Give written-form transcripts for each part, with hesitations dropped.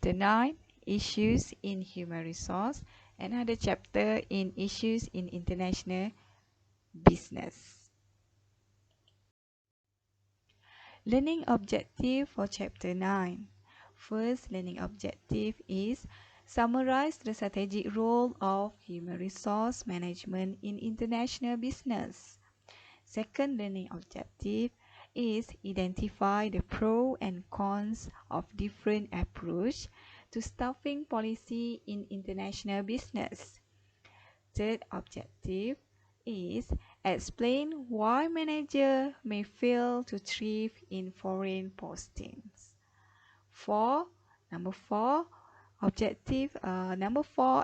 Chapter 9, Issues in Human Resource, another chapter in Issues in International Business. Learning objective for Chapter 9. First learning objective is summarize the strategic role of human resource management in international business. Second learning objective is identify the pros and cons of different approach to staffing policy in international business. Third objective is explain why manager may fail to thrive in foreign postings. Number 4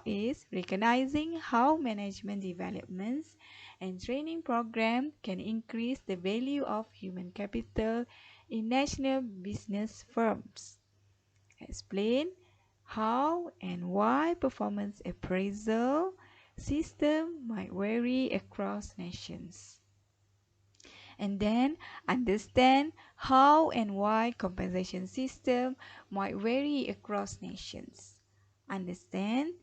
is recognizing how management developments and training program can increase the value of human capital in national business firms. Explain how and why performance appraisal system might vary across nations. And then understand how and why compensation system might vary across nations. Understand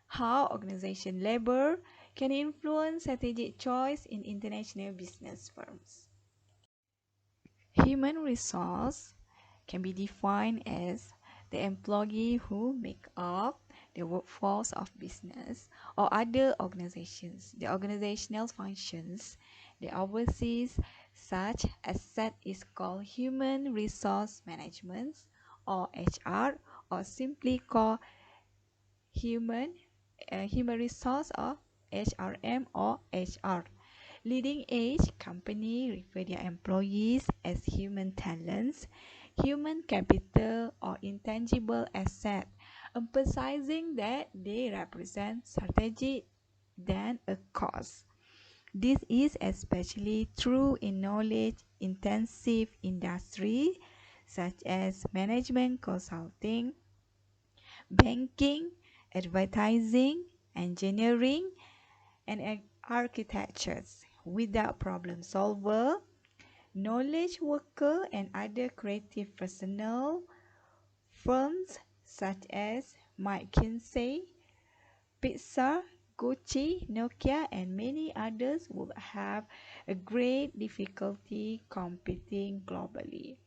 how organization labor can influence strategic choice in international business firms. Human resource can be defined as the employee who make up the workforce of business or other organizations. The organizational functions they oversees such asset is called human resource management or HR, or simply called human resource or HRM or HR. Leading edge company refer their employees as human talents, human capital, or intangible asset, emphasizing that they represent strategy than a cost. This is especially true in knowledge-intensive industries such as management consulting, banking, advertising, engineering, and architectures. Without problem solver, knowledge worker, and other creative personnel, firms such as McKinsey, Pixar, Gucci, Nokia, and many others would have a great difficulty competing globally.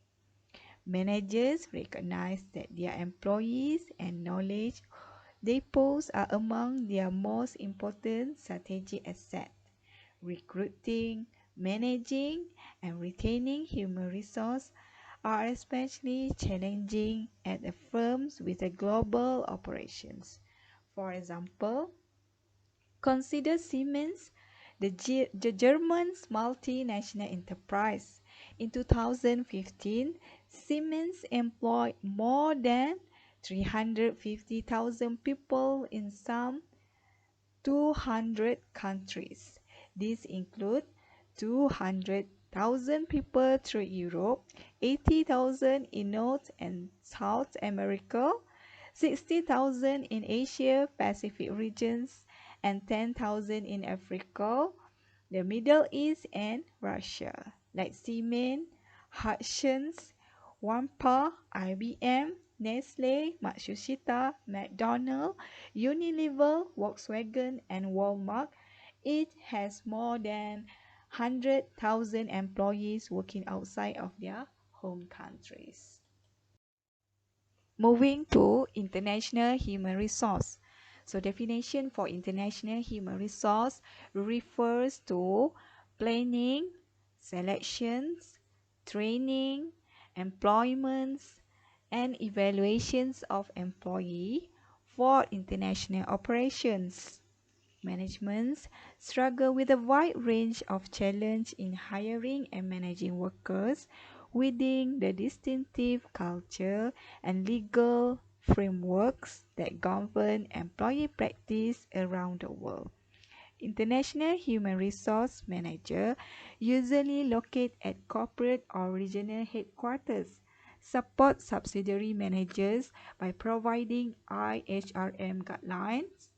Managers recognize that their employees and knowledge they possess are among their most important strategic assets. Recruiting, managing, and retaining human resources are especially challenging at the firms with a global operations. For example, consider Siemens, the German's multinational enterprise. In 2015, Siemens employed more than 350,000 people in some 200 countries. These include 200,000 people through Europe, 80,000 in North and South America, 60,000 in Asia Pacific regions, and 10,000 in Africa, the Middle East, and Russia. Like Siemens, Hutchins, Wampa, IBM, Nestle, Matsushita, McDonald's, Unilever, Volkswagen, and Walmart, it has more than 100,000 employees working outside of their home countries. Moving to international human resource. So definition for international human resource refers to planning, selections, training, employments, and evaluations of employee for international operations. Managements struggle with a wide range of challenges in hiring and managing workers within the distinctive culture and legal frameworks that govern employee practice around the world. International human resource manager usually locate at corporate or regional headquarters, support subsidiary managers by providing IHRM guidelines,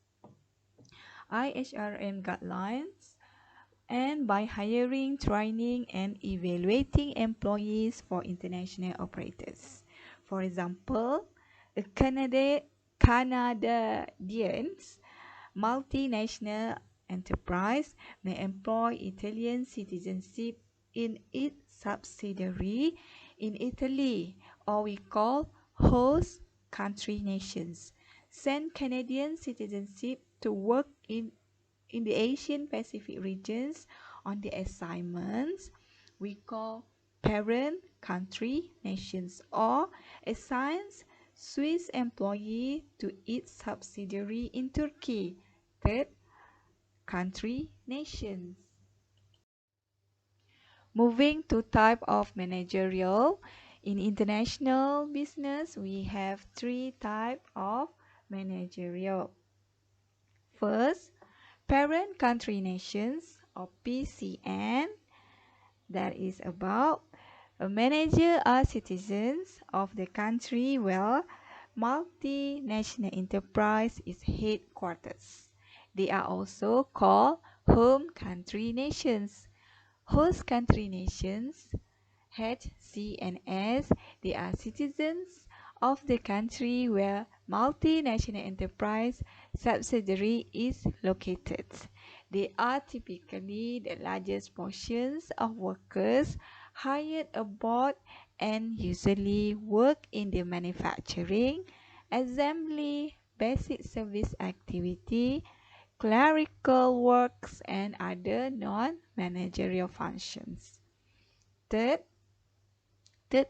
and by hiring, training, and evaluating employees for international operators. For example, A Canadian's multinational enterprise may employ Italian citizenship in its subsidiary in Italy, or we call host country nations. Send Canadian citizenship to work in the Asian Pacific regions on the assignments we call parent country nations, or assigns Swiss employee to its subsidiary in Turkey, third country nations. Moving to type of managerial. In international business, we have three types of managerial. First, parent country nations, or PCN, that is about a manager are citizens of the country where multinational enterprise is headquarters. They are also called home country nations. Host country nations, HCNS, they are citizens of the country where multinational enterprise subsidiary is located. They are typically the largest portions of workers hired abroad and usually work in the manufacturing, assembly, basic service activity, clerical works, and other non-managerial functions. Third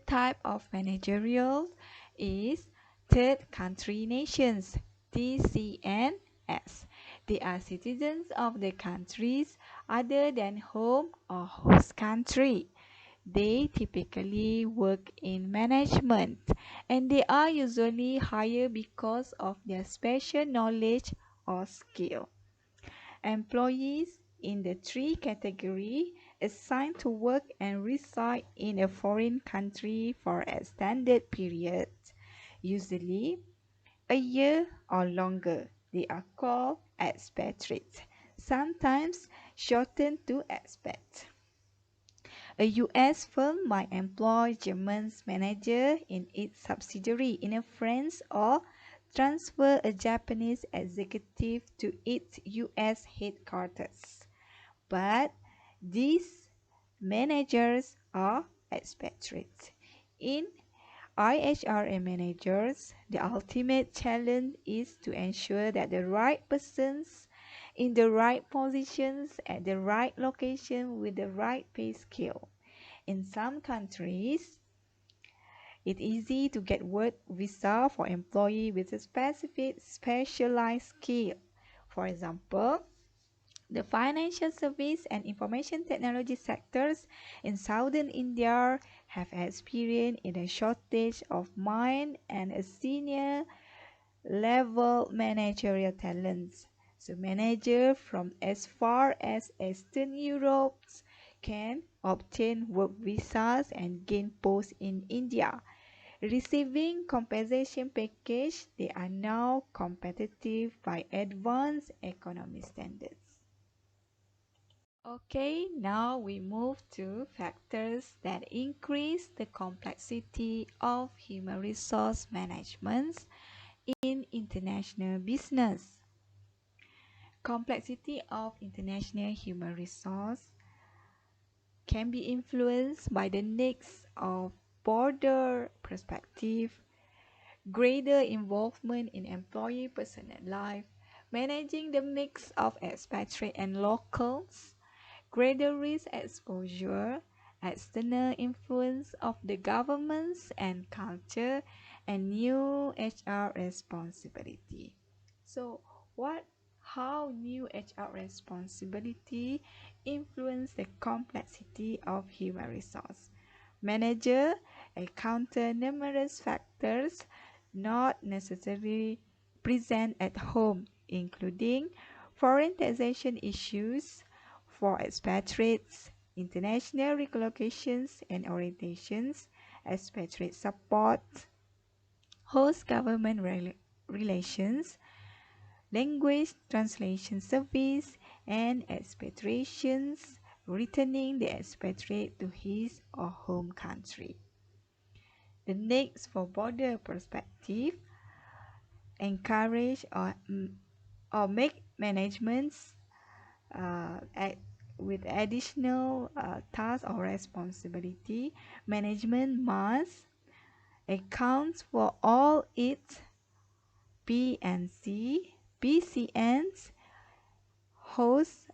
type of managerial is third country nations, TCNS. They are citizens of the countries other than home or host country. They typically work in management, and they are usually hired because of their special knowledge or skill. Employees in the three category assigned to work and reside in a foreign country for an extended period, usually a year or longer. They are called expatriates, sometimes shortened to expat. A US firm might employ German's manager in its subsidiary in France, or transfer a Japanese executive to its US headquarters. But these managers are expatriates. In IHRM managers, the ultimate challenge is to ensure that the right persons in the right positions at the right location with the right pay scale. In some countries, it's easy to get work visa for employee with a specific specialized skill. For example, the financial service and information technology sectors in southern India have experienced in a shortage of mine and a senior level managerial talents. So managers from as far as Eastern Europe can obtain work visas and gain posts in India. Receiving compensation package, they are now competitive by advanced economy standards. Okay, now we move to factors that increase the complexity of human resource management in international business. Complexity of international human resource can be influenced by the needs of broader perspective, greater involvement in employee personal life, managing the mix of expatriate and locals, greater risk exposure, external influence of the governments and culture, and new HR responsibility. So, how new HR responsibility influence the complexity of human resource? Manager encounter numerous factors not necessarily present at home, including foreign taxation issues for expatriates, international relocations and orientations, expatriate support, host government relations, language translation service, and expatriations, returning the expatriate to his or home country. The next for broader perspective, encourage or make managements with additional tasks or responsibility. Management must account for all its P&C, PCNs, host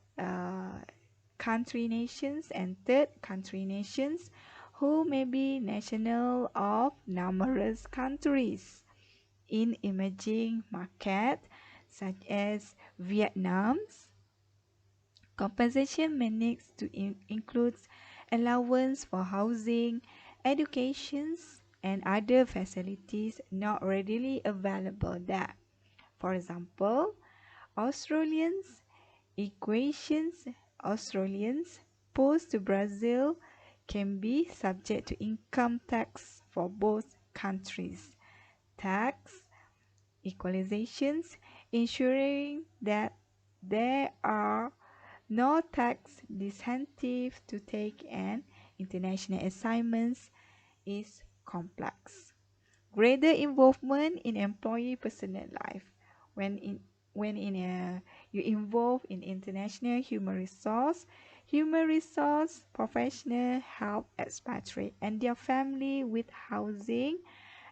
country nations and third country nations who may be national of numerous countries in emerging markets such as Vietnam's compensation may need to include allowance for housing, education, and other facilities not readily available there. For example, Australians equations Australians posed to Brazil can be subject to income tax for both countries. Tax equalizations ensuring that there are no tax disincentive to take an international assignments is complex. Greater involvement in employee personal life. When in you involve in international human resource professional help expatriate and their family with housing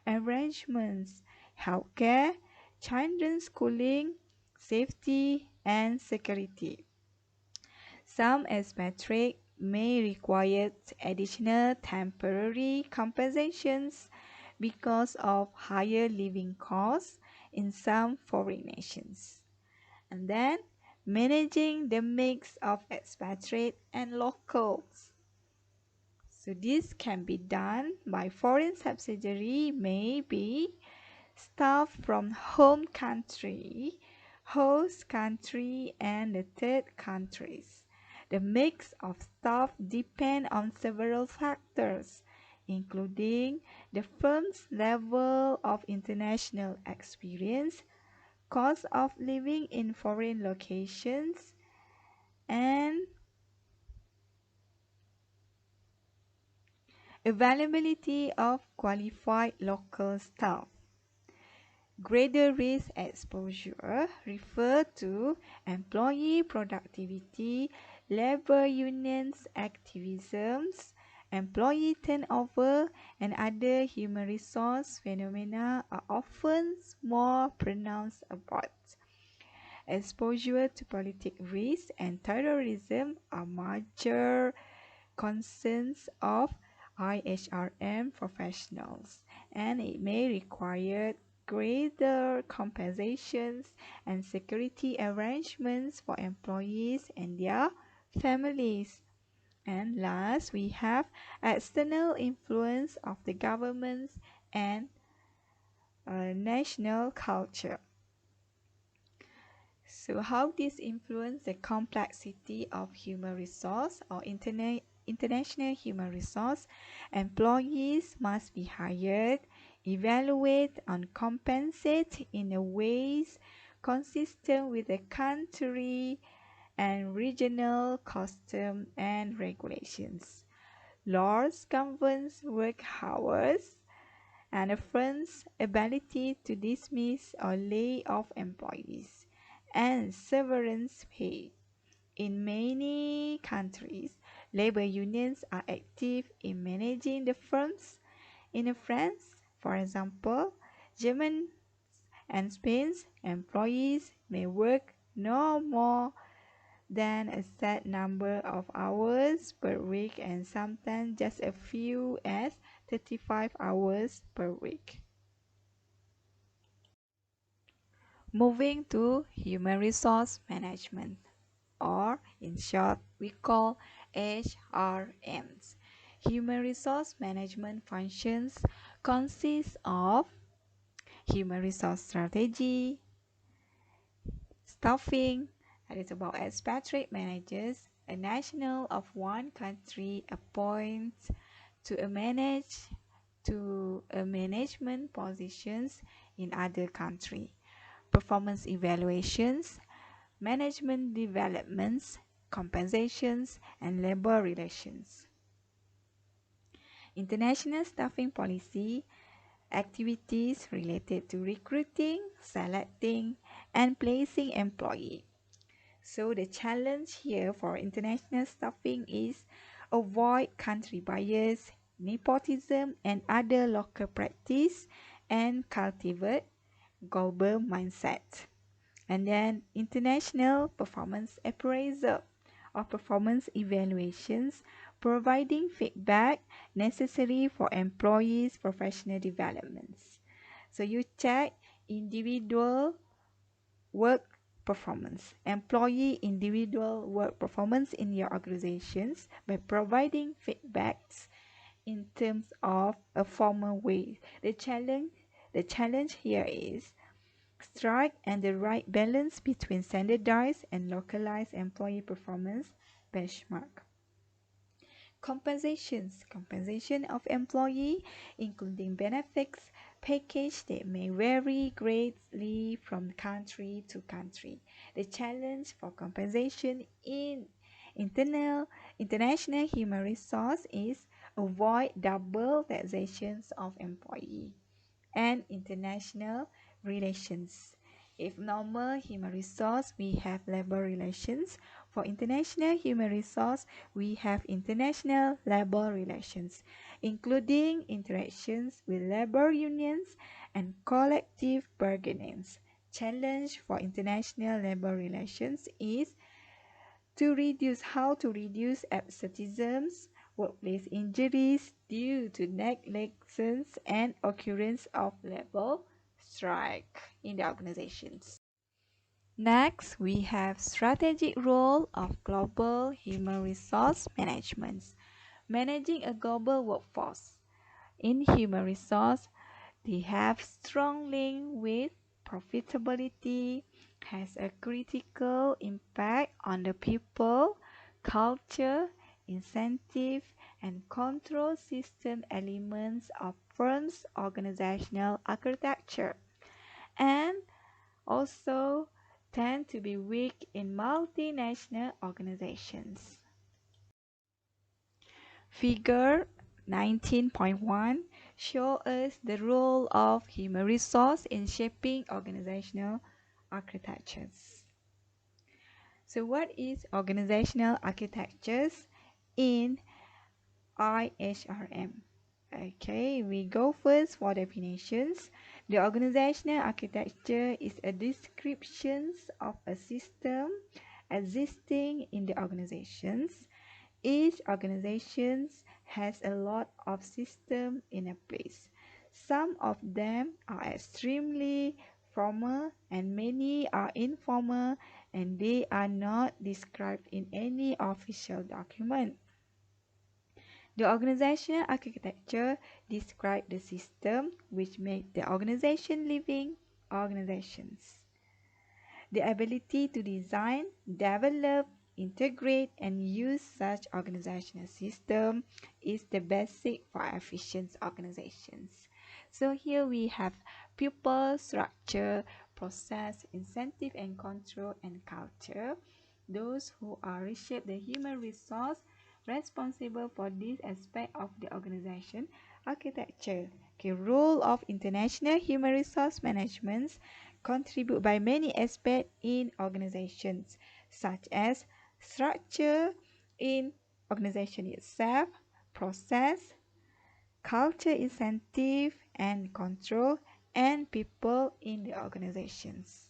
arrangements, healthcare, children's schooling, safety, and security. Some expatriates may require additional temporary compensations because of higher living costs in some foreign nations. And then managing the mix of expatriate and locals. So this can be done by foreign subsidiary, maybe staff from home country, host country, and the third countries. The mix of staff depends on several factors, including the firm's level of international experience, cost of living in foreign locations, and availability of qualified local staff. Greater risk exposure refer to employee productivity, labor unions activisms, employee turnover, and other human resource phenomena are often more pronounced abroad. Exposure to political risk and terrorism are major concerns of IHRM professionals, and it may require greater compensations and security arrangements for employees and their families. And last, we have external influence of the governments and national culture. So how this influence the complexity of human resource or international human resource? Employees must be hired, evaluate and compensate in a ways consistent with the country and regional custom and regulations. Laws governs work hours and a firm's ability to dismiss or lay off employees, and severance pay. In many countries, labor unions are active in managing the firms. In France, for example, German and Spain's employees may work no more than a set number of hours per week and sometimes just as few as 35 hours per week. Moving to human resource management, or in short, we call HRMs. Human resource management functions consist of human resource strategy, staffing, that is about expatriate managers, a national of one country appoints to a management positions in other country, performance evaluations, management developments, compensations, and labor relations. International staffing policy activities related to recruiting, selecting, and placing employee. So the challenge here for international staffing is avoid country bias, nepotism, and other local practice, and cultivate global mindset. And then international performance appraisal or performance evaluations, providing feedback necessary for employees' professional developments. So you check individual work performance, employee individual work performance in your organizations by providing feedbacks in terms of a formal way. The challenge here is strike and the right balance between standardized and localized employee performance benchmark. Compensation of employee, including benefits package that may vary greatly from country to country. The challenge for compensation in international human resource is avoid double taxations of employee and international relations. If normal human resource, we have labor relations. For international human resource, we have international labor relations, including interactions with labor unions and collective bargainings. Challenge for international labor relations is how to reduce absenteeism, workplace injuries due to negligence, and occurrence of labor strike in the organizations. Next, we have strategic role of global human resource management. Managing a global workforce. In human resource, they have strong link with profitability, has a critical impact on the people, culture, incentive, and control system elements of firms' organizational architecture, and also tend to be weak in multinational organizations. Figure 19.1 shows us the role of human resource in shaping organizational architectures. So what is organizational architectures in IHRM? Okay, we go first for definitions. The organizational architecture is a description of a system existing in the organizations. Each organization has a lot of systems in a place. Some of them are extremely formal and many are informal, and they are not described in any official document. The organizational architecture describes the system which make the organization living organizations. The ability to design, develop, integrate, and use such organizational system is the basic for efficient organizations. So here we have people, structure, process, incentive and control, and culture. Those who are reshape the human resource responsible for this aspect of the organization architecture. Okay, role of international human resource management contribute by many aspects in organizations, such as structure in organization itself, process, culture, incentive and control, and people in the organizations.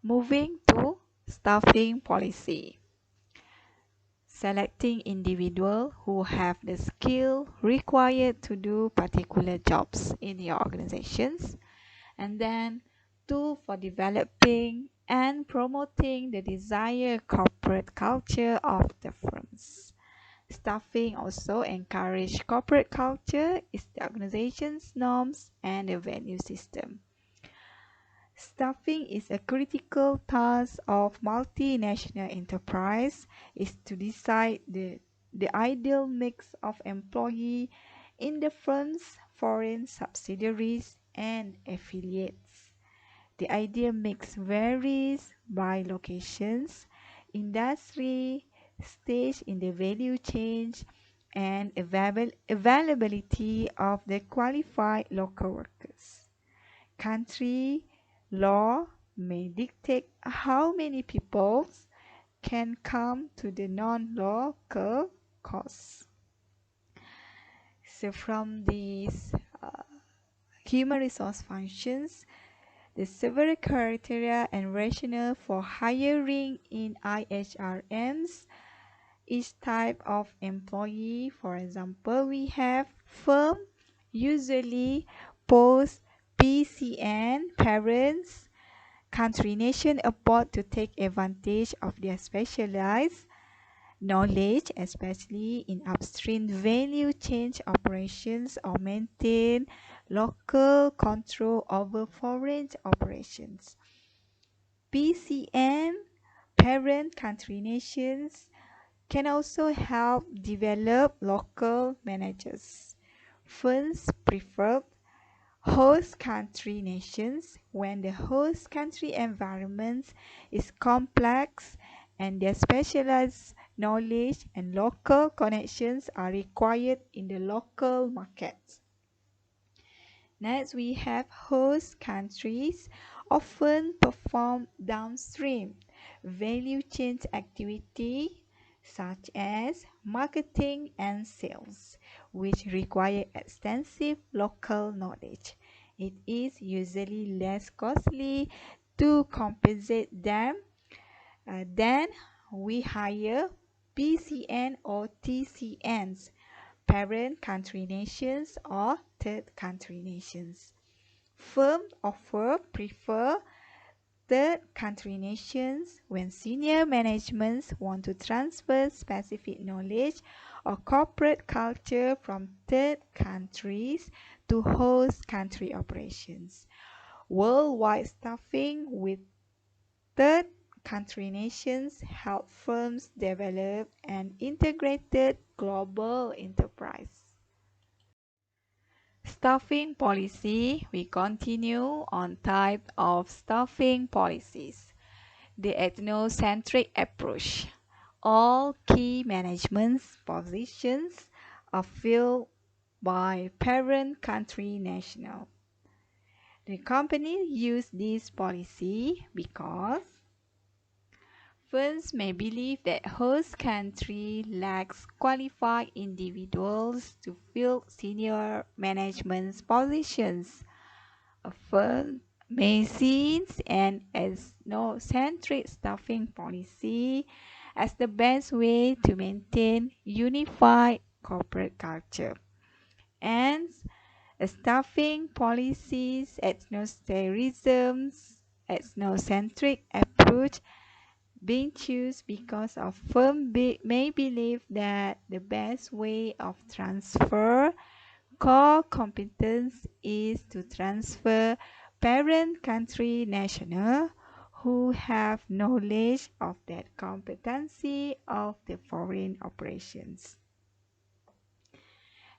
Moving to staffing policy. Selecting individuals who have the skill required to do particular jobs in your organizations, and then tool for developing and promoting the desired corporate culture of the firms. Staffing also encourage corporate culture is the organization's norms and the value system. Staffing is a critical task of multinational enterprise is to decide the ideal mix of employee in the firm's foreign subsidiaries and affiliates. The ideal mix varies by locations, industry, stage in the value chain, and availability of the qualified local workers. Country law may dictate how many people can come to the non-local course. So from these human resource functions, the several criteria and rationale for hiring in IHRMs, each type of employee. For example, we have firm usually post PCN parents, country nation abroad to take advantage of their specialized knowledge, especially in upstream value chain operations, or maintain local control over foreign operations. PCN parent country nations can also help develop local managers. Firms prefer host country nations when the host country environment is complex and their specialized knowledge and local connections are required in the local markets. Next, we have host countries often perform downstream value chain activity such as marketing and sales, which require extensive local knowledge. It is usually less costly to compensate them than we hire PCN or TCNs, parent country nations or third country nations. Firms prefer third country nations when senior managements want to transfer specific knowledge or corporate culture from third countries to host country operations. Worldwide staffing with third country nations help firms develop an integrated global enterprise. Staffing policy. We continue on type of staffing policies. The ethnocentric approach. All key management positions are filled by parent country national. The company use this policy because firms may believe that host country lacks qualified individuals to fill senior management positions. A firm may see an ethnocentric staffing policy as the best way to maintain unified corporate culture. And staffing policies, ethnocentric approach being chosen because of firm may believe that the best way of transfer core competence is to transfer parent country national who have knowledge of that competency of the foreign operations.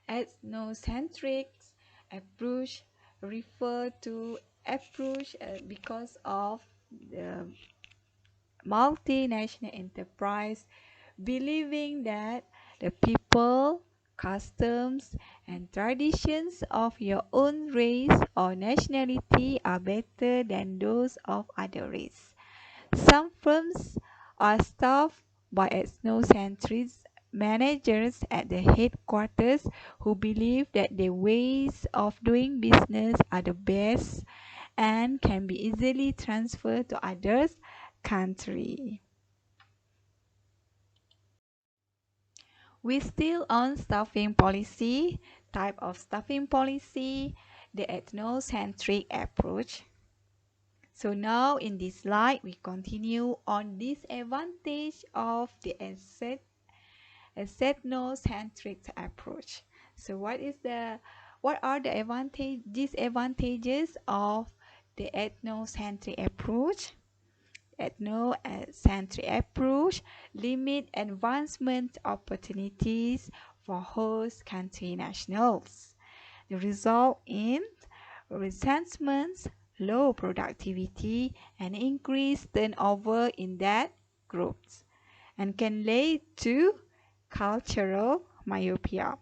Ethnocentric approach refer to approach because of the multinational enterprise believing that the people, customs, and traditions of your own race or nationality are better than those of other race. Some firms are staffed by ethnocentric managers at the headquarters who believe that their ways of doing business are the best and can be easily transferred to others' country. We still on staffing policy, type of staffing policy, the ethnocentric approach. So now in this slide, we continue on disadvantage of the ethnocentric approach. So what are the disadvantages of the ethnocentric approach? Ethnocentric approach limit advancement opportunities for host country nationals. The result in resentment, low productivity, and increased turnover in that groups, and can lead to cultural myopia.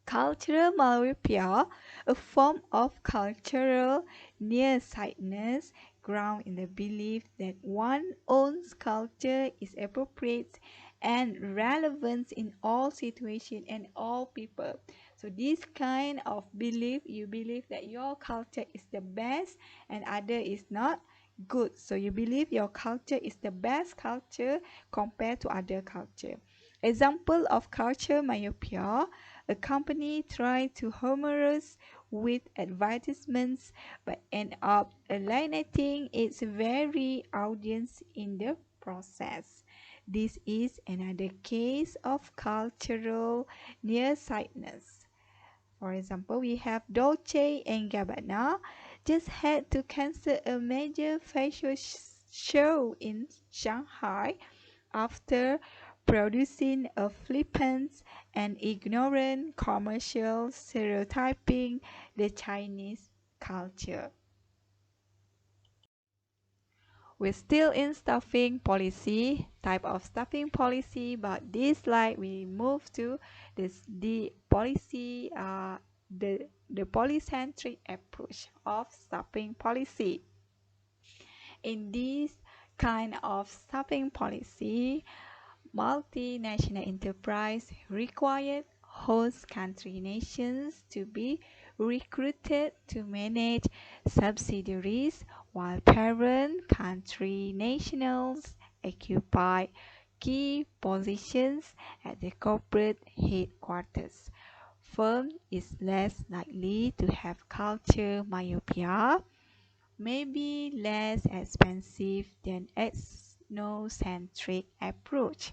Cultural myopia, a form of cultural nearsightedness grounded in the belief that one's own culture is appropriate and relevant in all situations and all people. So this kind of belief, you believe that your culture is the best and other is not good. So you believe your culture is the best culture compared to other culture. Example of culture myopia: a company tried to humorous with advertisements but end up alienating its very audience in the process. This is another case of cultural nearsightedness. For example, we have Dolce and Gabbana just had to cancel a major fashion show in Shanghai after producing a flippant and ignorant commercial stereotyping the Chinese culture. We're still in staffing policy, type of staffing policy, but this slide we move to the policy, the polycentric approach of staffing policy. In this kind of staffing policy, multinational enterprise required host country nations to be recruited to manage subsidiaries while parent country nationals occupy key positions at the corporate headquarters. Firm is less likely to have culture myopia, may be less expensive than ethnocentric approach.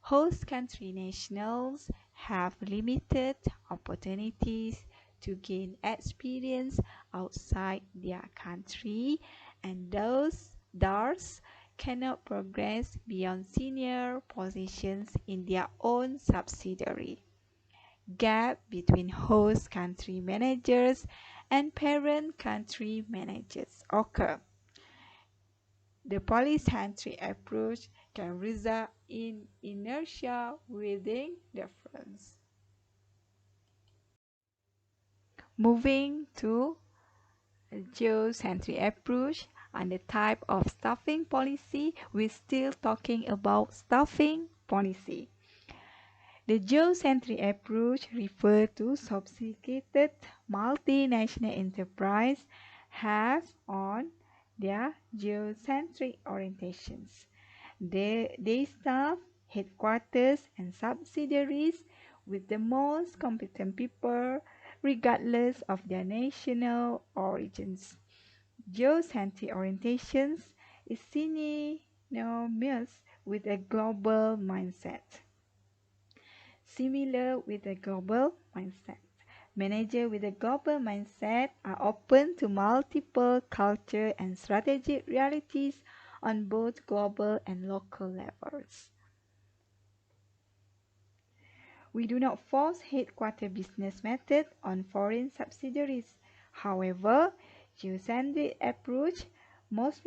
Host country nationals have limited opportunities to gain experience outside their country, and thus cannot progress beyond senior positions in their own subsidiary. Gap between host country managers and parent country managers occur. The polycentric approach can result in inertia within difference. Moving to a geocentric approach and the type of staffing policy, we're still talking about staffing policy. The geocentric approach refers to sophisticated multinational enterprises have on their geocentric orientations. They staff headquarters and subsidiaries with the most competent people regardless of their national origins. Geocentric orientations is synonymous with a global mindset. Similar with a global mindset. Managers with a global mindset are open to multiple culture and strategic realities on both global and local levels. We do not force headquarter business method on foreign subsidiaries. However, geocentric approach, most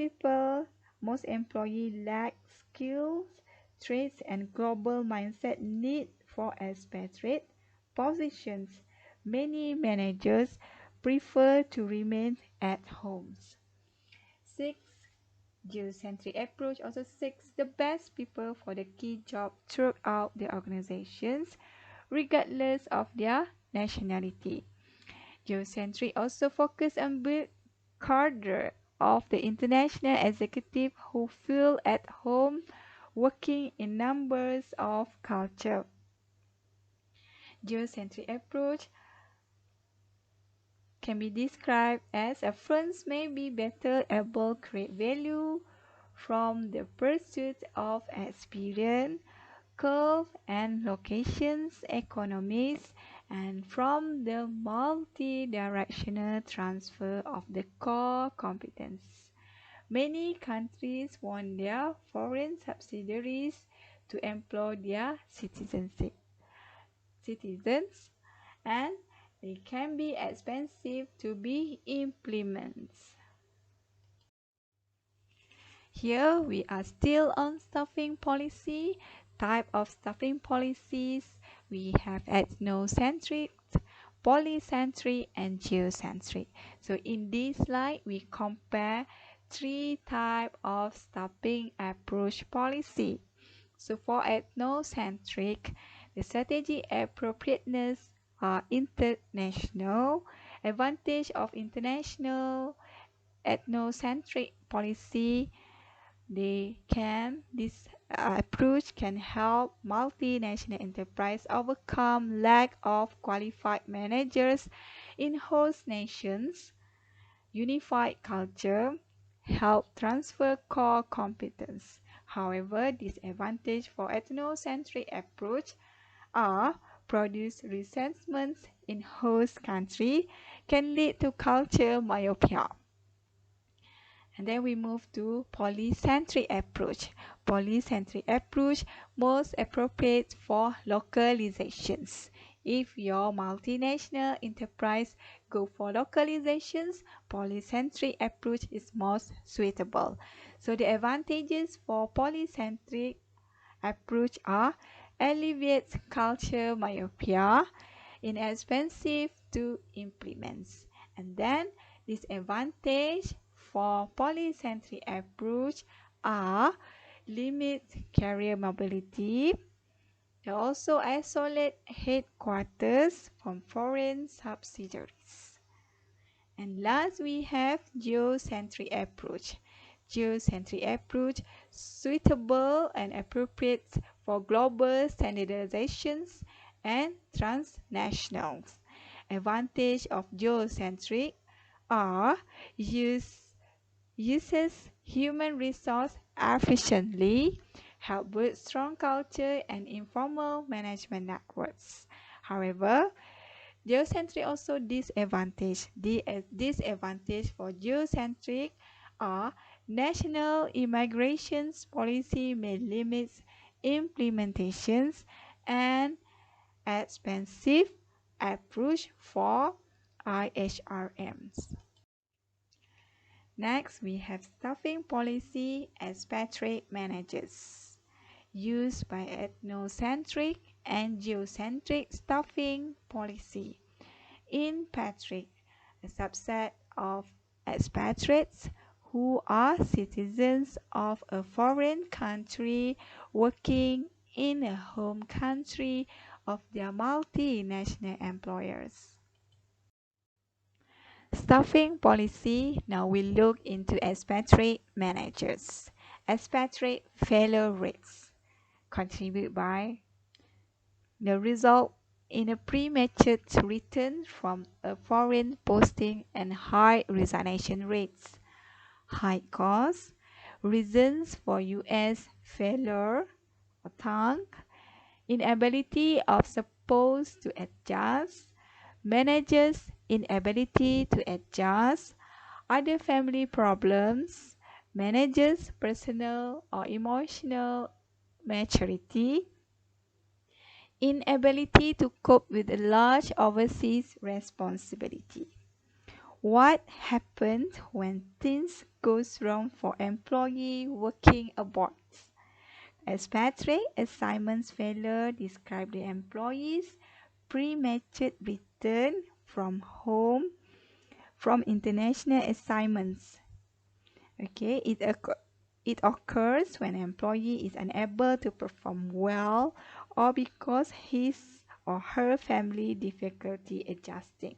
employees lack skills, traits, and global mindset need for expatriate positions. Many managers prefer to remain at homes. 6. Geocentric approach also seeks the best people for the key job throughout the organizations, regardless of their nationality. Geocentric also focus on build cadre of the international executive who feel at home working in numbers of culture. Geocentric approach can be described as a firms may be better able to create value from the pursuit of experience, curve and locations economies, and from the multi-directional transfer of the core competence. Many countries want their foreign subsidiaries to employ their citizens, and they can be expensive to be implemented. Here we are still on staffing policy. Type of staffing policies, we have ethnocentric, polycentric, and geocentric. So in this slide, we compare three types of staffing approach policy. So for ethnocentric, the strategy appropriateness are international. Advantage of international ethnocentric policy, this approach can help multinational enterprise overcome lack of qualified managers in host nations. Unified culture help transfer core competence. However, disadvantage for ethnocentric approach are produce resentments in host country, can lead to culture myopia. And then we move to polycentric approach. Polycentric approach most appropriate for localizations. If your multinational enterprise go for localizations, polycentric approach is most suitable. So the advantages for polycentric approach are alleviates culture myopia, inexpensive to implement. And then disadvantage for polycentric approach are limit carrier mobility. They also isolate headquarters from foreign subsidiaries. And last we have geocentric approach. Geocentric approach suitable and appropriate for global standardizations and transnationals. Advantage of geocentric are uses human resource efficiently, help build strong culture and informal management networks. However, geocentric also disadvantage. The disadvantage for geocentric are national immigration policy may limit implementations and expensive approach for IHRMs. Next, we have staffing policy expatriate managers used by ethnocentric and geocentric staffing policy. In Patrick, a subset of expatriates who are citizens of a foreign country working in a home country of their multinational employers. Staffing policy. Now we look into expatriate managers. Expatriate failure rates contribute by the result in a premature return from a foreign posting and high resignation rates. High costs, reasons for US failure or tank, inability of supposed to adjust, managers' inability to adjust, other family problems, managers' personal or emotional maturity, inability to cope with a large overseas responsibility. What happens when things goes wrong for employee working abroad? Expatriate assignments failure describe the employee's premature return from home from international assignments. Okay, it occurs when an employee is unable to perform well or because his or her family difficulty adjusting.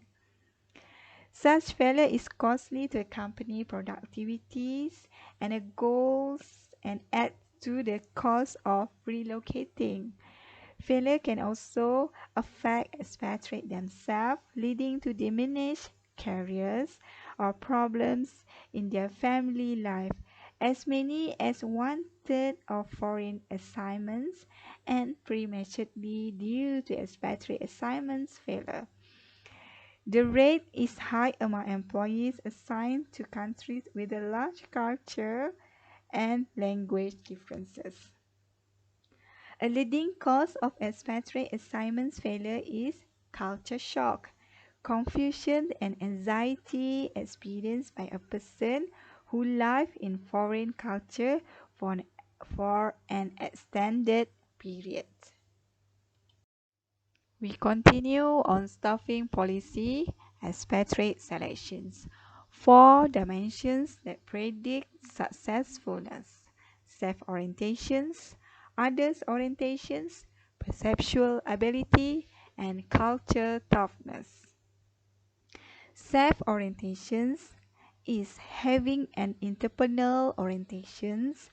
Such failure is costly to company productivities and goals and adds to the cost of relocating. Failure can also affect expatriates themselves, leading to diminished careers or problems in their family life. As many as one-third of foreign assignments end prematurely due to expatriate assignments failure. The rate is high among employees assigned to countries with a large culture and language differences. A leading cause of expatriate assignments failure is culture shock, confusion and anxiety experienced by a person who lives in foreign culture for an extended period. We continue on staffing policy, expatriate selections. Four dimensions that predict successfulness: self-orientations, others orientations, perceptual ability, and culture toughness. Self-orientations is having an entrepreneurial orientations,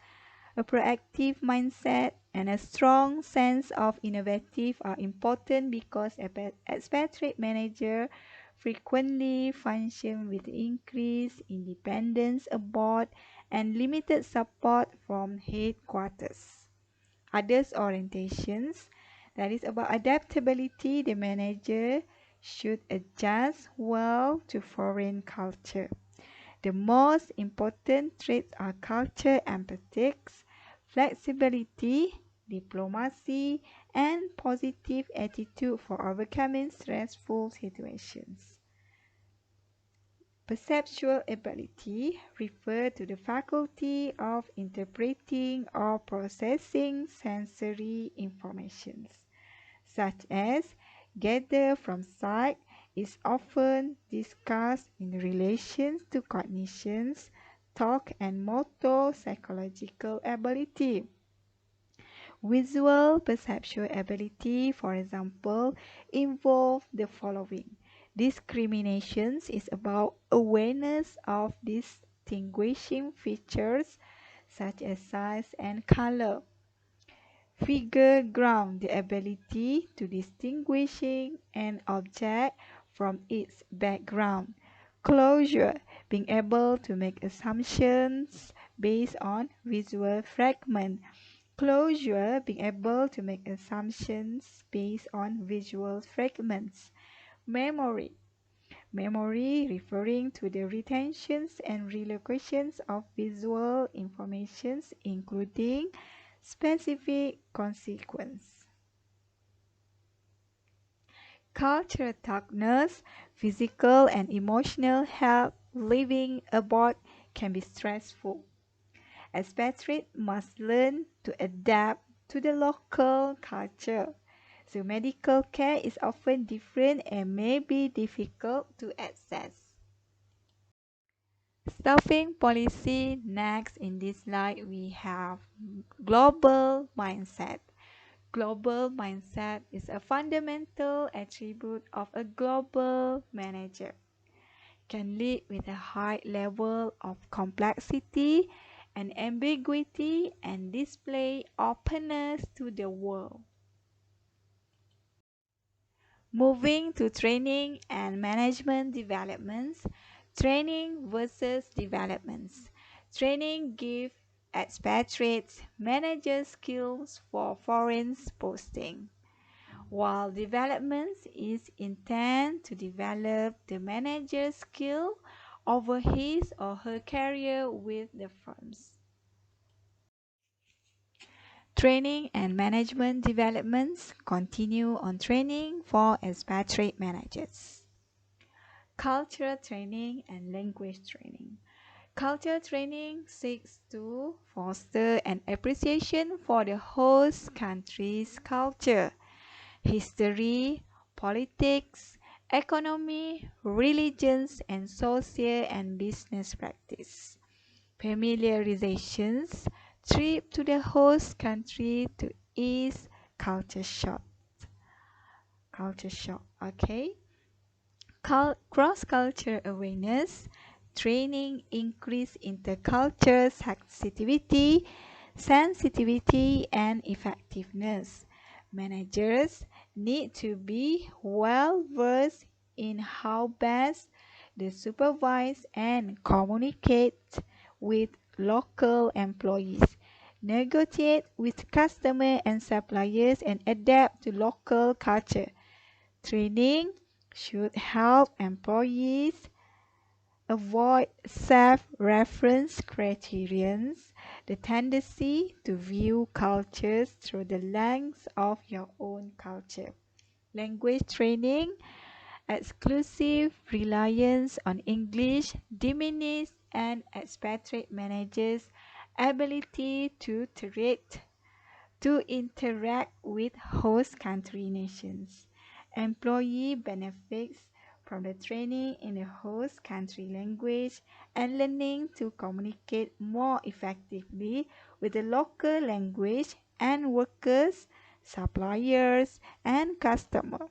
a proactive mindset, and a strong sense of innovative are important because expatriate managers frequently function with increased independence abroad and limited support from headquarters. Others orientations, that is about adaptability, the manager should adjust well to foreign culture. The most important traits are culture empathics, flexibility, diplomacy, and positive attitude for overcoming stressful situations. Perceptual ability refers to the faculty of interpreting or processing sensory information, such as gathered from sight, is often discussed in relation to cognition, thought, and motor psychological ability. Visual perceptual ability, for example, involve the following. Discriminations is about awareness of distinguishing features such as size and color. Figure ground, the ability to distinguishing an object from its background. Closure, being able to make assumptions based on visual fragment. Closure, being able to make assumptions based on visual fragments. Memory. Memory referring to the retentions and relocations of visual informations including specific consequence. Cultural toughness, physical and emotional health living abroad can be stressful. Expatriates must learn to adapt to the local culture. So medical care is often different and may be difficult to access. Staffing policy. Next in this slide we have global mindset. Global mindset is a fundamental attribute of a global manager. Can lead with a high level of complexity and ambiguity and display openness to the world. Moving to training and management developments. Training versus developments. Training gives expatriates manager skills for foreign posting, while development is intended to develop the manager's skill over his or her career with the firms. Training and management developments continue on training for expatriate managers. Cultural training and language training. Culture training seeks to foster an appreciation for the host country's culture, history, politics, economy, religions, and social and business practice. Familiarizations, trip to the host country to ease culture shock. Culture shock, okay? Cross-cultural awareness, training increase intercultural sensitivity, and effectiveness. Managers need to be well versed in how best they supervise and communicate with local employees, negotiate with customers and suppliers, and adapt to local culture. Training should help employees avoid self-reference criterions, the tendency to view cultures through the lens of your own culture. Language training, exclusive reliance on English diminishes an expatriate manager's ability to interact with host country nations. Employee benefits from the training in the host country language and learning to communicate more effectively with the local language and workers, suppliers, and customers.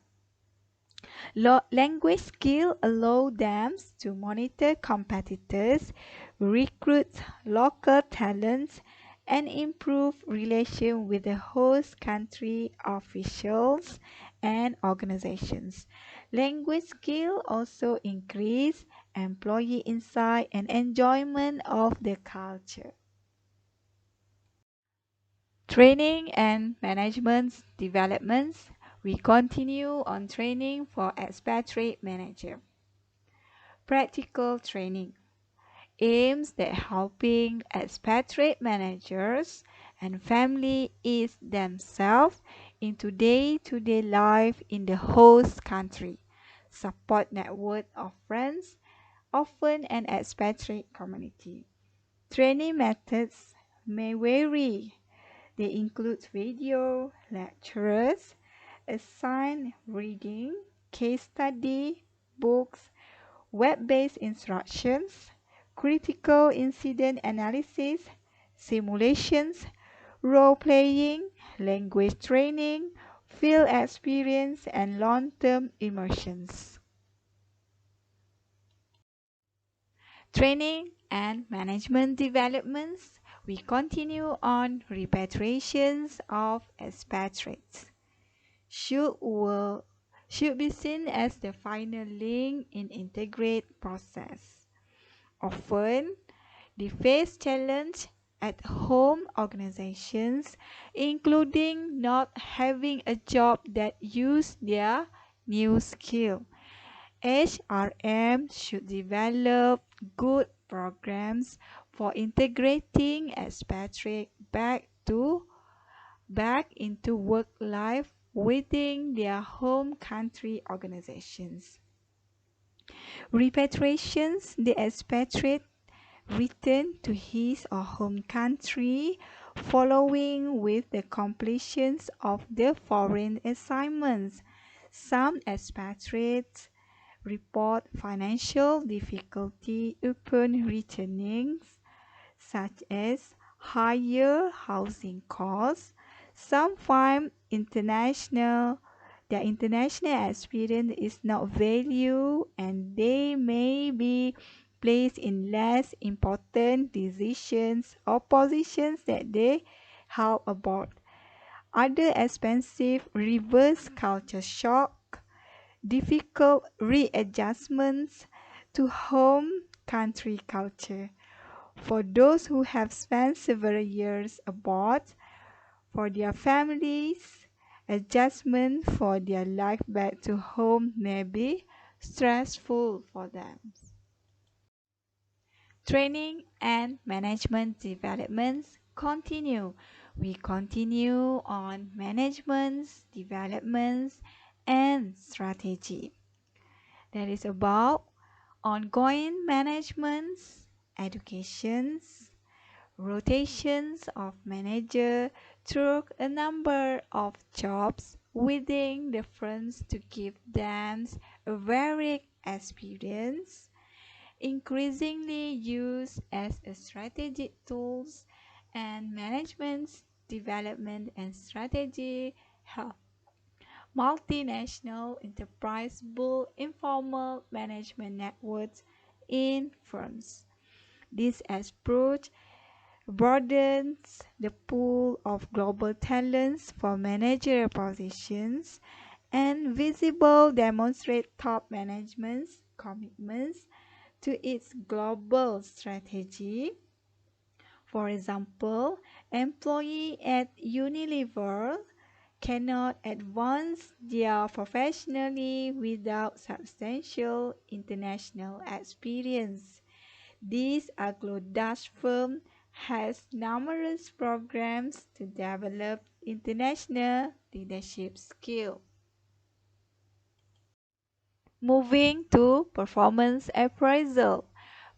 Language skills allow them to monitor competitors, recruit local talents, and improve relations with the host country officials and organizations. Language skills also increase employee insight and enjoyment of the culture. Training and management developments. We continue on training for expatriate manager. Practical training aims at helping expatriate managers and family ease themselves into day-to-day life in the host country. Support network of friends, often an expatriate community. Training methods may vary. They include video lectures, assigned reading, case study, books, web-based instructions, critical incident analysis, simulations, role-playing, language training, field experience, and long-term immersions. Training and management developments. We continue on repatriations of expatriates. Should, will, should be seen as the final link in integrate process. Often, they face challenge at home organizations, including not having a job that use their new skill. HRM should develop good programs for integrating expatriates back into work life within their home country organizations. Repatriations, the expatriate return to his or home country following with the completions of the foreign assignments. Some expatriates report financial difficulty upon returning, such as higher housing costs. Some find their international experience is not valued and they may be placed in less important decisions or positions that they help abroad. Other expensive reverse culture shock, difficult readjustments to home country culture. For those who have spent several years abroad, for their families, adjustment for their life back to home may be stressful for them. Training and management developments continue. We continue on managements, developments, and strategy. That is about ongoing managements, educations, rotations of manager through a number of jobs within the firms to give them a varied experience, increasingly used as a strategic tools and management development and strategy help multinational enterprise build informal management networks in firms. This approach broadens the pool of global talents for managerial positions and visible demonstrate top management's commitments to its global strategy. For example, employees at Unilever cannot advance their professionally without substantial international experience. This Anglo-Dutch firm has numerous programs to develop international leadership skills. Moving to performance appraisal.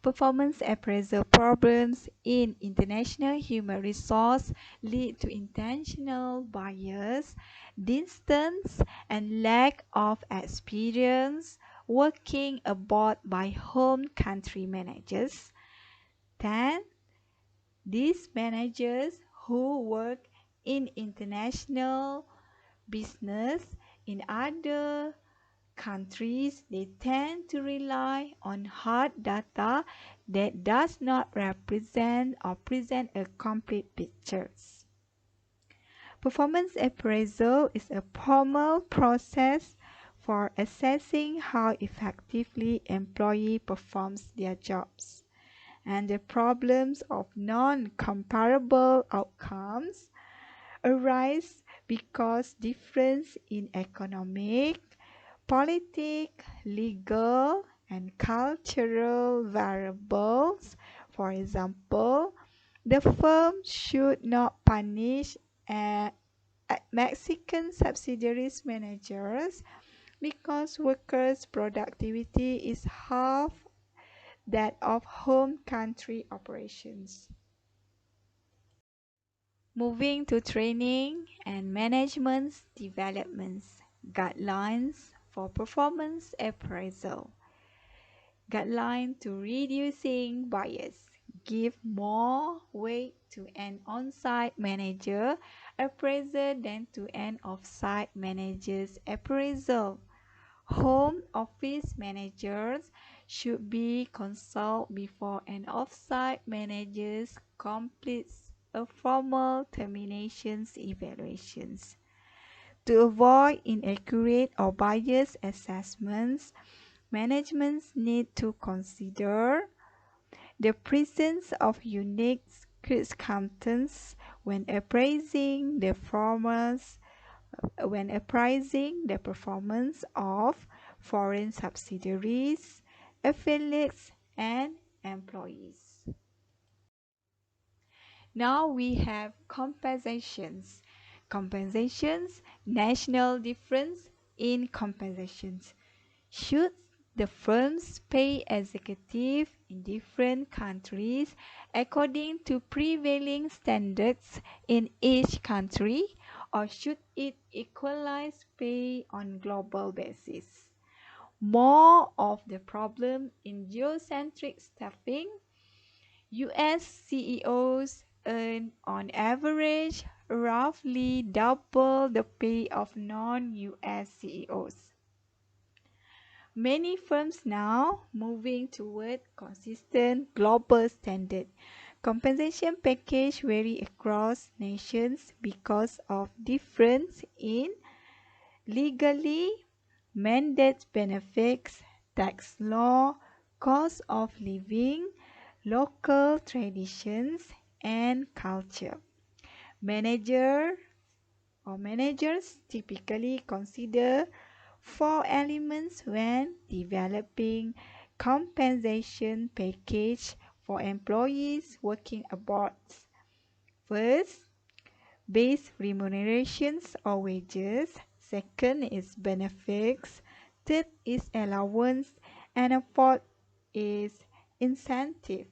Performance appraisal problems in international human resource lead to intentional bias, distance, and lack of experience working abroad by home country managers. 10. These managers who work in international business in other countries, they tend to rely on hard data that does not represent or present a complete picture. Performance appraisal is a formal process for assessing how effectively employee performs their jobs, and the problems of non-comparable outcomes arise because difference in economic, politic, legal, and cultural variables. For example, the firm should not punish Mexican subsidiaries managers because workers' productivity is half that of home country operations. Moving to training and management developments, guidelines for performance appraisal. Guideline to reducing bias. Give more weight to an on-site manager appraiser than to an off-site manager's appraisal. Home office managers should be consulted before an off-site manager completes a formal terminations evaluations. To avoid inaccurate or biased assessments, management need to consider the presence of unique circumstances when appraising the performance of foreign subsidiaries, affiliates, and employees. Now we have compensations. Compensations, national difference in compensations. Should the firms pay executives in different countries according to prevailing standards in each country, or should it equalize pay on global basis? More of the problem in geocentric staffing. US CEOs earn on average roughly double the pay of non-US CEOs. Many firms now moving toward consistent global standard. Compensation package vary across nations because of difference in legally mandated benefits, tax law, cost of living, local traditions, and culture. Managers typically consider 4 elements when developing compensation package for employees working abroad. First, base remunerations or wages. Second is benefits. Third is allowance. And a fourth is incentive.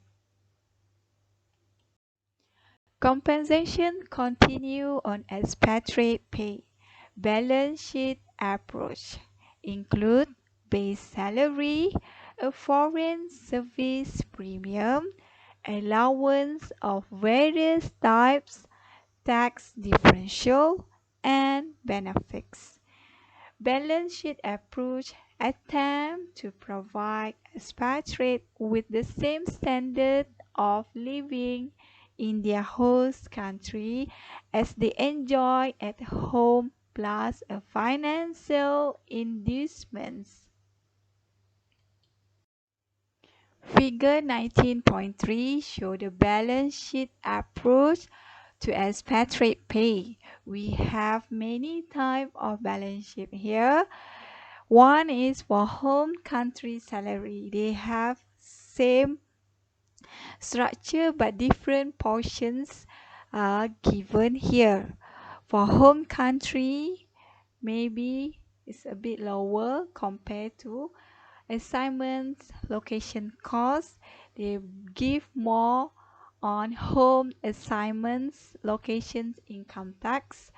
Compensation continue on expatriate pay. Balance sheet approach include base salary, a foreign service premium, allowance of various types, tax differential, and benefits. Balance sheet approach attempt to provide expatriates with the same standard of living in their host country as they enjoy at home, plus a financial inducements. Figure 19.3 show the balance sheet approach to expatriate pay. We have many types of balance sheet here. One is for home country salary. They have same structure but different portions are given here. For home country, maybe it's a bit lower compared to assignments, location costs. they give more on home assignments, locations, income tax,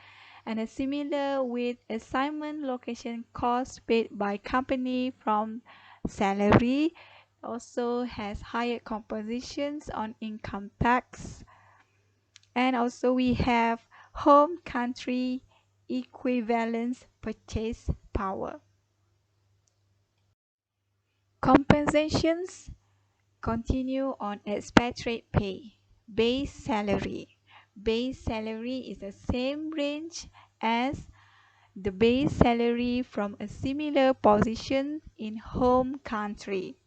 and a similar with assignment location cost paid by company from salary also has higher compositions on income tax. And also we have home country equivalence purchase power. Compensations continue on expatriate pay. Base salary. Base salary is the same range as the base salary from a similar position in home country.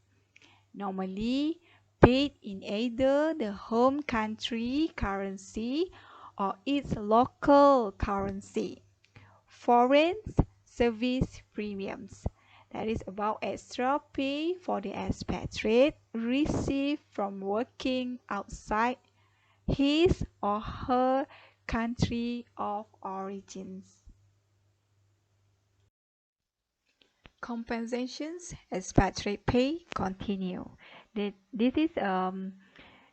Normally paid in either the home country currency or its local currency. Foreign service premiums. That is about extra pay for the expatriate received from working outside his or her country of origins. Compensations, expatriate pay continue. This is the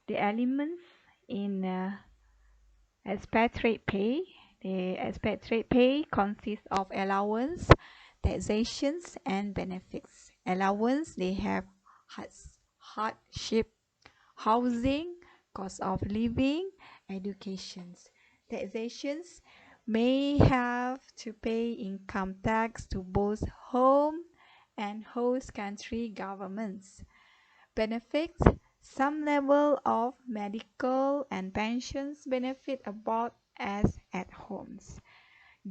elements in expatriate pay. The expatriate pay consists of allowance, taxations, and benefits. Allowance, they have hardship, housing, cost of living, educations. Taxations may have to pay income tax to both home and host country governments. Benefits, some level of medical and pensions benefit abroad as at homes.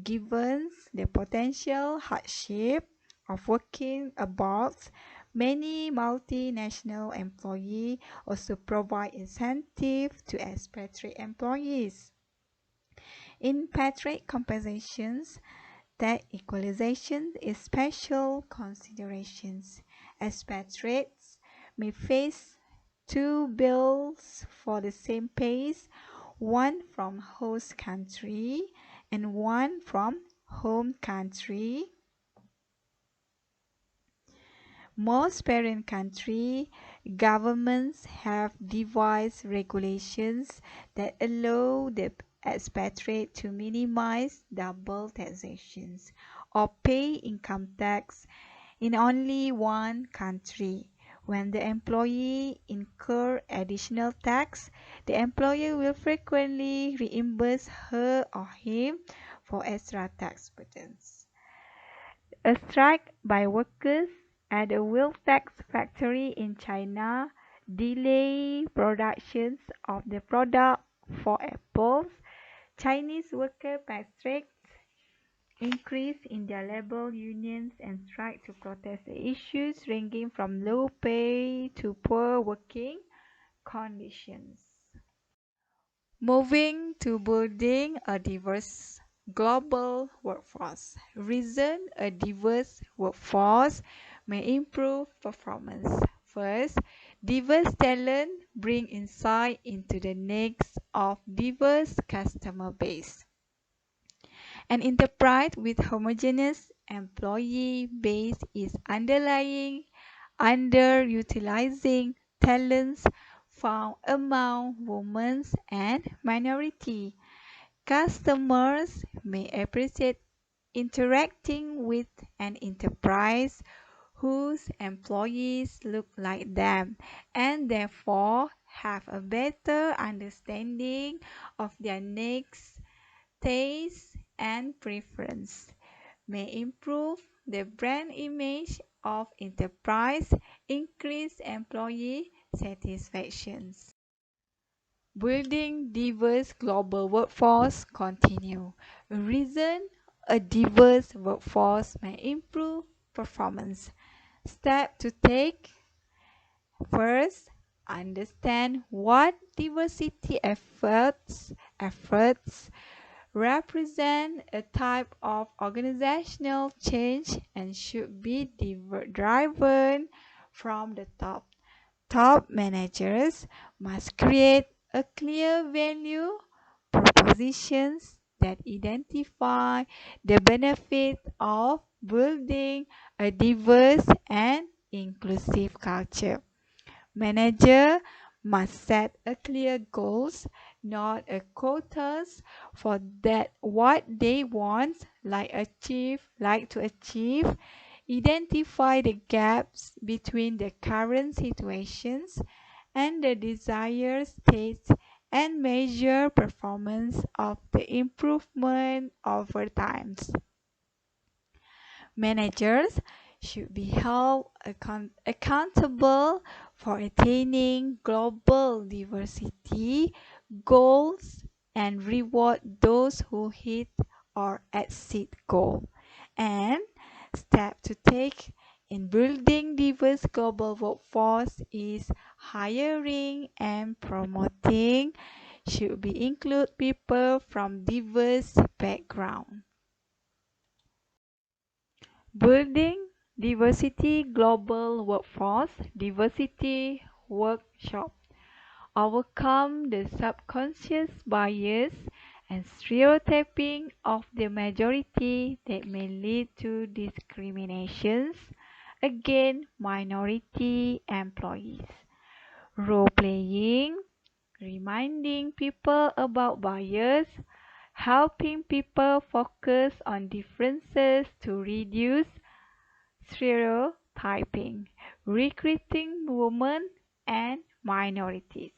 Given the potential hardship of working abroad, many multinational employees also provide incentive to expatriate employees. In patriate compensations, tax equalization is special considerations. Expatriates may face two bills for the same pays, one from host country and one from home country. Most parent country governments have devised regulations that allow the expatriate to minimize double taxations or pay income tax in only one country. When the employee incurs additional tax, the employer will frequently reimburse her or him for extra tax burdens. A strike by workers at a Wiltex factory in China delayed production of the product for apples. Chinese worker patriots increased in their labor unions and strike to protest the issues ranging from low pay to poor working conditions. Moving to building a diverse global workforce. Reason a diverse workforce may improve performance. First, diverse talent bring insight into the needs of diverse customer base. An enterprise with homogeneous employee base is underutilizing talents found among women and minorities. Customers may appreciate interacting with an enterprise whose employees look like them and therefore have a better understanding of their needs, tastes, and preference. May improve the brand image of enterprise, increase employee satisfaction. Building diverse global workforce continue. A reason a diverse workforce may improve performance. Step to take. First, understand what diversity efforts represent a type of organizational change and should be driven from the top. Top managers must create a clear value propositions that identify the benefit of building a diverse and inclusive culture. Manager must set a clear goals, not a quotas for that what they want, like to achieve, identify the gaps between the current situations and the desired states and measure performance of the improvement over time. Managers should be held accountable for attaining global diversity goals and reward those who hit or exceed goal. And step to take in building diverse global workforce is hiring and promoting should be include people from diverse background. Building Diversity Global Workforce Diversity Workshop. Overcome the subconscious bias and stereotyping of the majority that may lead to discriminations against minority employees. Role playing, reminding people about bias, helping people focus on differences to reduce stereotyping, recruiting women and minorities.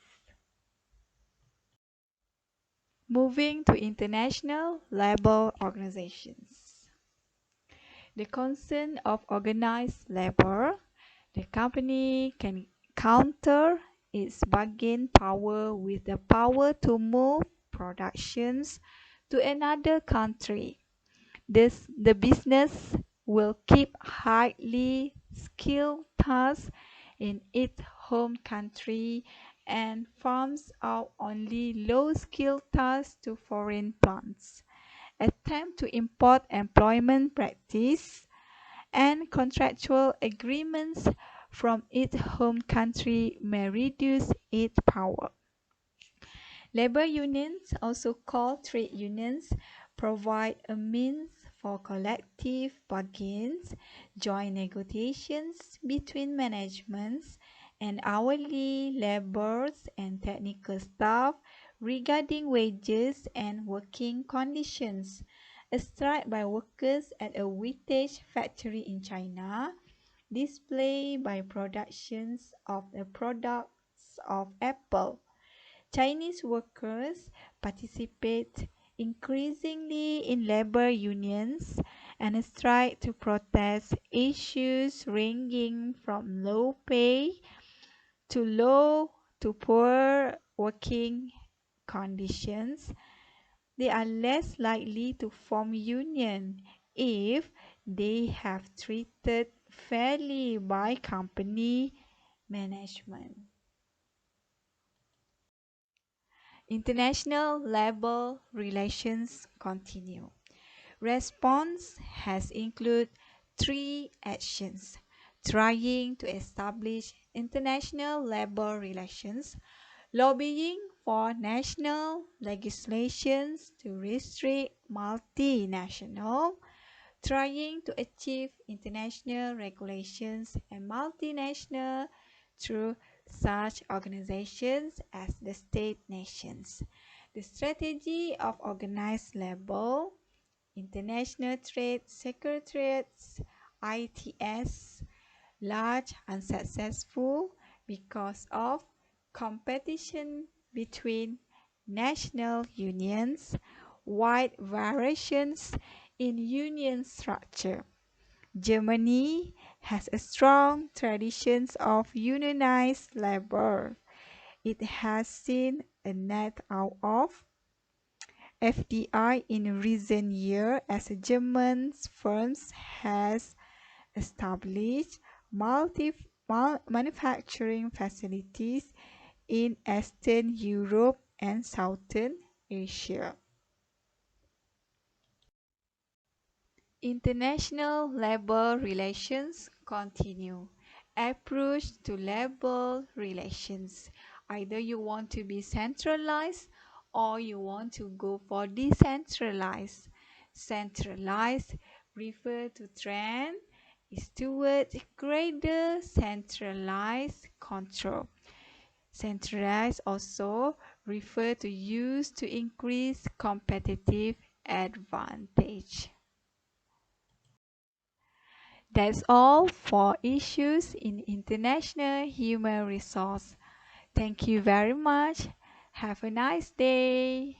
Moving to international labor organizations. The concern of organized labor, the company can counter its bargain power with the power to move productions to another country. The business will keep highly skilled tasks in its home country and farms out only low-skilled tasks to foreign plants. Attempt to import employment practice and contractual agreements from its home country may reduce its power. Labor unions, also called trade unions, provide a means for collective bargains, joint negotiations between managements and hourly laborers and technical staff regarding wages and working conditions. A strike by workers at a vintage factory in China, display by productions of the products of Apple. Chinese workers participate increasingly in labor unions and strike to protest issues ranging from low pay to poor working conditions. They are less likely to form union if they have treated fairly by company management. International labor relations continue. Response has included three actions: trying to establish international labor relations, lobbying for national legislations to restrict multinational, trying to achieve international regulations and multinational through such organizations as the state nations. The strategy of organized labor, International Trade Secretariats, ITS, large unsuccessful because of competition between national unions, wide variations in union structure. Germany has a strong tradition of unionized labor. It has seen a net out of FDI in recent years as German firms has established manufacturing facilities in Eastern Europe and Southern Asia. International labor relations continue. Approach to labor relations. Either you want to be centralized or you want to go for decentralized. Centralized refer to trend is towards greater centralized control. Centralized also refer to use to increase competitive advantage. That's all for issues in international human resource. Thank you very much. Have a nice day.